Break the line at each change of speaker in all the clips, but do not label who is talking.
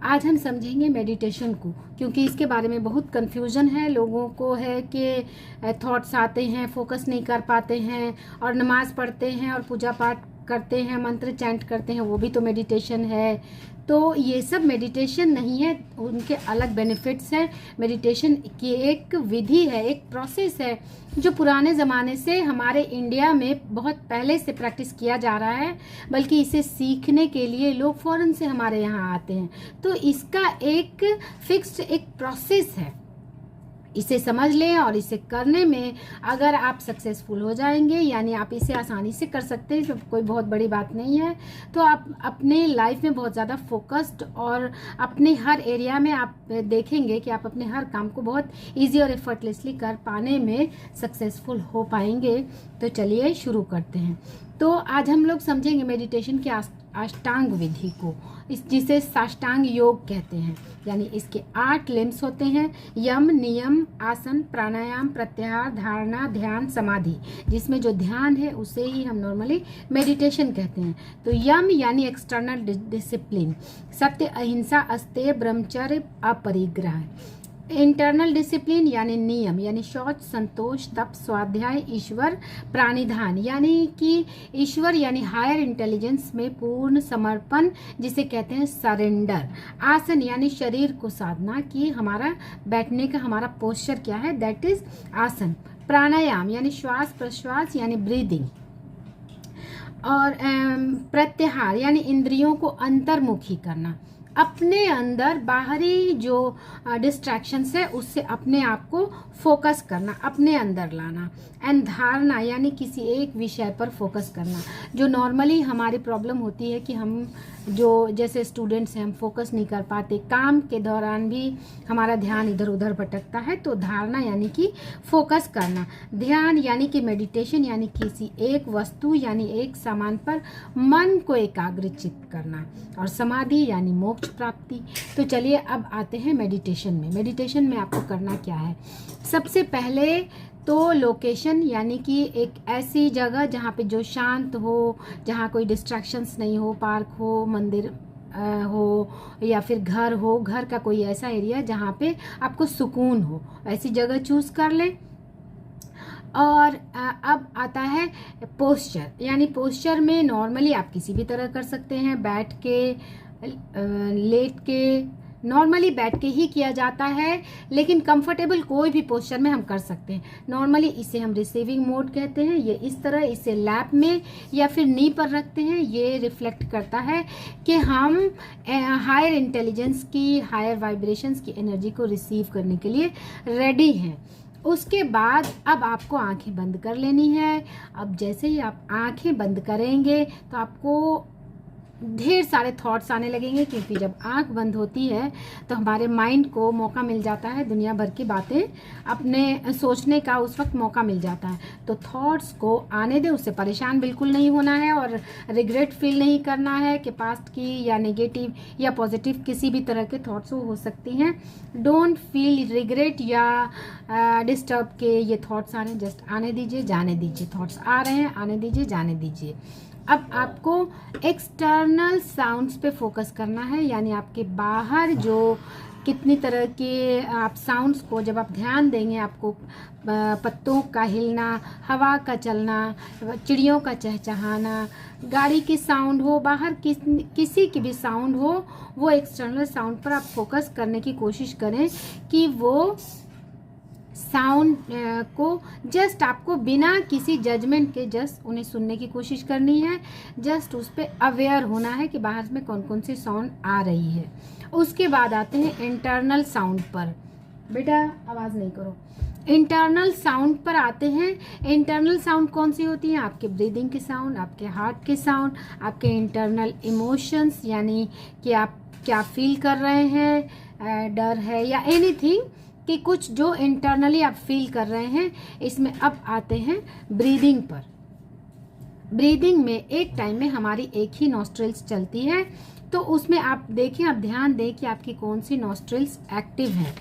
आज हम समझेंगे मेडिटेशन को, क्योंकि इसके बारे में बहुत कन्फ्यूजन है लोगों को, है कि थॉट्स आते हैं, फोकस नहीं कर पाते हैं, और नमाज पढ़ते हैं और पूजा पाठ करते हैं, मंत्र चैंट करते हैं, वो भी तो मेडिटेशन है। तो ये सब मेडिटेशन नहीं है, उनके अलग बेनिफिट्स हैं। मेडिटेशन की एक विधि है, एक प्रोसेस है जो पुराने ज़माने से हमारे इंडिया में बहुत पहले से प्रैक्टिस किया जा रहा है, बल्कि इसे सीखने के लिए लोग फ़ॉरेन से हमारे यहाँ आते हैं। तो इसका एक फिक्स्ड एक प्रोसेस है, इसे समझ लें और इसे करने में अगर आप सक्सेसफुल हो जाएंगे, यानी आप इसे आसानी से कर सकते हैं, जो कोई बहुत बड़ी बात नहीं है, तो आप अपने लाइफ में बहुत ज़्यादा फोकस्ड और अपने हर एरिया में आप देखेंगे कि आप अपने हर काम को बहुत इजी और एफर्टलेसली कर पाने में सक्सेसफुल हो पाएंगे। तो चलिए शुरू करते हैं। तो आज हम लोग समझेंगे मेडिटेशन की अष्टांग विधि को, जिसे साष्टांग योग कहते हैं। यानी इसके 8 लिम्स होते हैं: यम, नियम, आसन, प्राणायाम, प्रत्याहार, धारणा, ध्यान, समाधि। जिसमें जो ध्यान है उसे ही हम नॉर्मली मेडिटेशन कहते हैं। तो यम यानी एक्सटर्नल डिसिप्लिन, सत्य, अहिंसा, अस्तेय, ब्रह्मचर्य, अपरिग्रह। इंटरनल डिसिप्लिन यानी नियम, यानी शौच, संतोष, तप, स्वाध्याय, ईश्वर, प्राणिधान, यानी कि ईश्वर यानी हायर इंटेलिजेंस में पूर्ण समर्पण, जिसे कहते हैं सरेंडर। आसन यानी शरीर को साधना, कि हमारा बैठने का हमारा पोस्चर क्या है, दैट इज आसन। प्राणायाम यानी श्वास प्रश्वास यानी ब्रीदिंग। और प्रत्याहार यानी इंद्रियों को अंतर्मुखी करना, अपने अंदर बाहरी जो डिस्ट्रैक्शंस है उससे अपने आप को फोकस करना, अपने अंदर लाना। एंड धारणा यानी किसी एक विषय पर फोकस करना। जो नॉर्मली हमारी प्रॉब्लम होती है कि हम जो जैसे स्टूडेंट्स हैं, हम फोकस नहीं कर पाते, काम के दौरान भी हमारा ध्यान इधर उधर भटकता है। तो धारणा यानी कि फोकस करना। ध्यान यानी कि मेडिटेशन यानी किसी एक वस्तु यानी एक सामान पर मन को एकाग्रचित करना। और समाधि यानी मोक्ष प्राप्ति। तो चलिए अब आते हैं मेडिटेशन में। मेडिटेशन में आपको करना क्या है? सबसे पहले तो लोकेशन, यानी कि एक ऐसी जगह जहाँ पे जो शांत हो, जहाँ कोई डिस्ट्रैक्शंस नहीं हो, पार्क हो, मंदिर हो, या फिर घर हो, घर का कोई ऐसा एरिया जहाँ पे आपको सुकून हो, ऐसी जगह चूज कर लें। और अब आता है पोस्चर, यानी पोस्चर में नॉर्मली आप किसी भी तरह कर सकते हैं, बैठ के, लेट के, नॉर्मली बैठ के ही किया जाता है, लेकिन कंफर्टेबल कोई भी पोस्चर में हम कर सकते हैं। नॉर्मली इसे हम रिसीविंग मोड कहते हैं। ये इस तरह इसे लैप में या फिर नी पर रखते हैं। ये रिफ्लेक्ट करता है कि हम हायर इंटेलिजेंस की, हायर वाइब्रेशंस की एनर्जी को रिसीव करने के लिए रेडी हैं। उसके बाद अब आपको आंखें बंद कर लेनी है। अब जैसे ही आप आंखें बंद करेंगे तो आपको ढेर सारे थॉट्स आने लगेंगे, क्योंकि जब आंख बंद होती है तो हमारे माइंड को मौका मिल जाता है दुनिया भर की बातें अपने सोचने का, उस वक्त मौका मिल जाता है। तो थॉट्स को आने दे, उससे परेशान बिल्कुल नहीं होना है और रिग्रेट फील नहीं करना है कि पास्ट की या नेगेटिव या पॉजिटिव किसी भी तरह के थॉट्स हो सकती हैं। डोंट फील रिग्रेट या डिस्टर्ब के ये थॉट्स आने, जस्ट आने दीजिए, जाने दीजिए। थॉट्स आ रहे हैं, आने दीजिए, जाने दीजिए। अब आपको एक्सटर्नल साउंड्स पे फोकस करना है, यानी आपके बाहर जो कितनी तरह के आप साउंड्स को जब आप ध्यान देंगे, आपको पत्तों का हिलना, हवा का चलना, चिड़ियों का चहचहाना, गाड़ी की साउंड हो, बाहर किसी की भी साउंड हो, वो एक्सटर्नल साउंड पर आप फोकस करने की कोशिश करें कि वो साउंड को जस्ट आपको बिना किसी जजमेंट के जस्ट उन्हें सुनने की कोशिश करनी है। जस्ट उस पर अवेयर होना है कि बाहर में कौन कौन सी साउंड आ रही है। उसके बाद आते हैं इंटरनल साउंड पर। बेटा आवाज़ नहीं करो। इंटरनल साउंड पर आते हैं। इंटरनल साउंड कौन सी होती हैं? आपके ब्रीदिंग के साउंड, आपके हार्ट के साउंड, आपके इंटरनल इमोशंस, यानी कि आप क्या फील कर रहे हैं, डर है या एनीथिंग, कि कुछ जो इंटरनली आप फील कर रहे हैं। इसमें अब आते हैं ब्रीदिंग पर। ब्रीदिंग में एक टाइम में हमारी एक ही नॉस्ट्रिल्स चलती है, तो उसमें आप देखें, आप ध्यान दें कि आपकी कौन सी नॉस्ट्रिल्स एक्टिव है।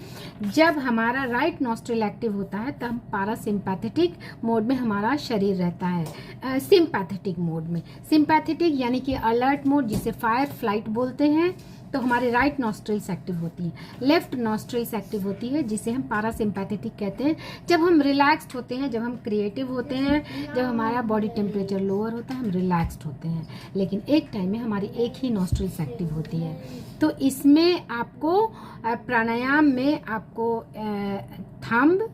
जब हमारा राइट नॉस्ट्रिल एक्टिव होता है तब हम पारासिम्पैथेटिक मोड में हमारा शरीर रहता है। सिम्पैथेटिक मोड में, सिम्पैथेटिक यानी कि अलर्ट मोड, जिसे फायर फ्लाइट बोलते हैं। तो हमारे राइट नॉस्ट्रिल्स एक्टिव होती हैं, लेफ्ट नॉस्ट्रिल्स एक्टिव होती है, जिसे हम पारासिम्पैथेटिक कहते हैं। जब हम रिलैक्स्ड होते हैं, जब हम क्रिएटिव होते हैं, जब हमारा बॉडी टेम्परेचर लोअर होता है, हम रिलैक्स्ड होते हैं, लेकिन एक टाइम में हमारी एक ही नॉस्ट्रिल्स एक्टिव होती है। तो इसमें आपको प्राणायाम में आपको थंब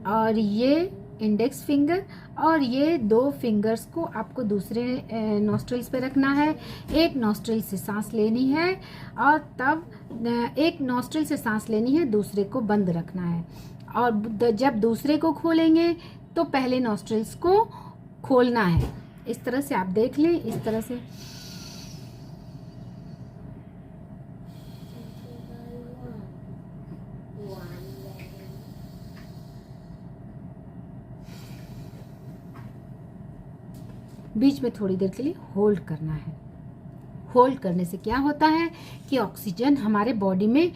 और ये इंडेक्स फिंगर और ये 2 फिंगर्स को आपको दूसरे नॉस्ट्रिल्स पे रखना है। एक नॉस्ट्रिल से सांस लेनी है और तब एक नॉस्ट्रिल से सांस लेनी है, दूसरे को बंद रखना है। और जब दूसरे को खोलेंगे तो पहले नॉस्ट्रिल्स को खोलना है। इस तरह से आप देख लें, इस तरह से। बीच में थोड़ी देर के लिए होल्ड करना है। होल्ड करने से क्या होता है कि ऑक्सीजन हमारे बॉडी में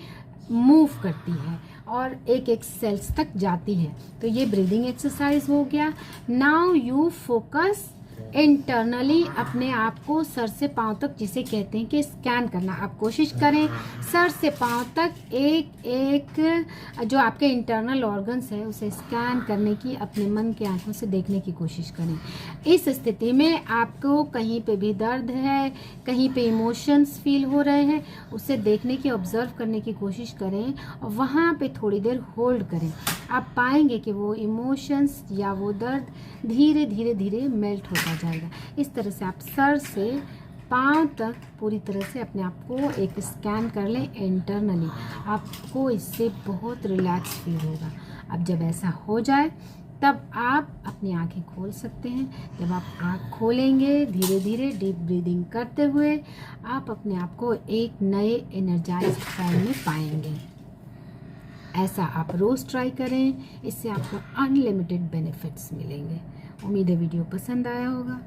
मूव करती है और एक एक सेल्स तक जाती है। तो ये ब्रीदिंग एक्सरसाइज हो गया। नाउ यू फोकस इंटरनली अपने आप को सर से पांव तक, जिसे कहते हैं कि स्कैन करना। आप कोशिश करें सर से पांव तक एक एक जो आपके इंटरनल ऑर्गन्स है उसे स्कैन करने की, अपने मन के आंखों से देखने की कोशिश करें। इस स्थिति में आपको कहीं पे भी दर्द है, कहीं पे इमोशंस फील हो रहे हैं, उसे देखने की, ऑब्जर्व करने की कोशिश करें और वहाँ पे थोड़ी देर होल्ड करें। आप पाएंगे कि वो इमोशंस या वो दर्द धीरे धीरे धीरे मेल्ट होता जाएगा। इस तरह से आप सर से पाँव तक पूरी तरह से अपने आप को एक स्कैन कर लें इंटरनली। आपको इससे बहुत रिलैक्स फील होगा। अब जब ऐसा हो जाए तब आप अपनी आंखें खोल सकते हैं। जब आप आंख खोलेंगे धीरे धीरे डीप ब्रीदिंग करते हुए, आप अपने आप को एक नए एनर्जाइज्ड फॉर्म में पाएंगे। ऐसा आप रोज़ ट्राई करें, इससे आपको अनलिमिटेड बेनिफिट्स मिलेंगे। उम्मीद है वीडियो पसंद आया होगा।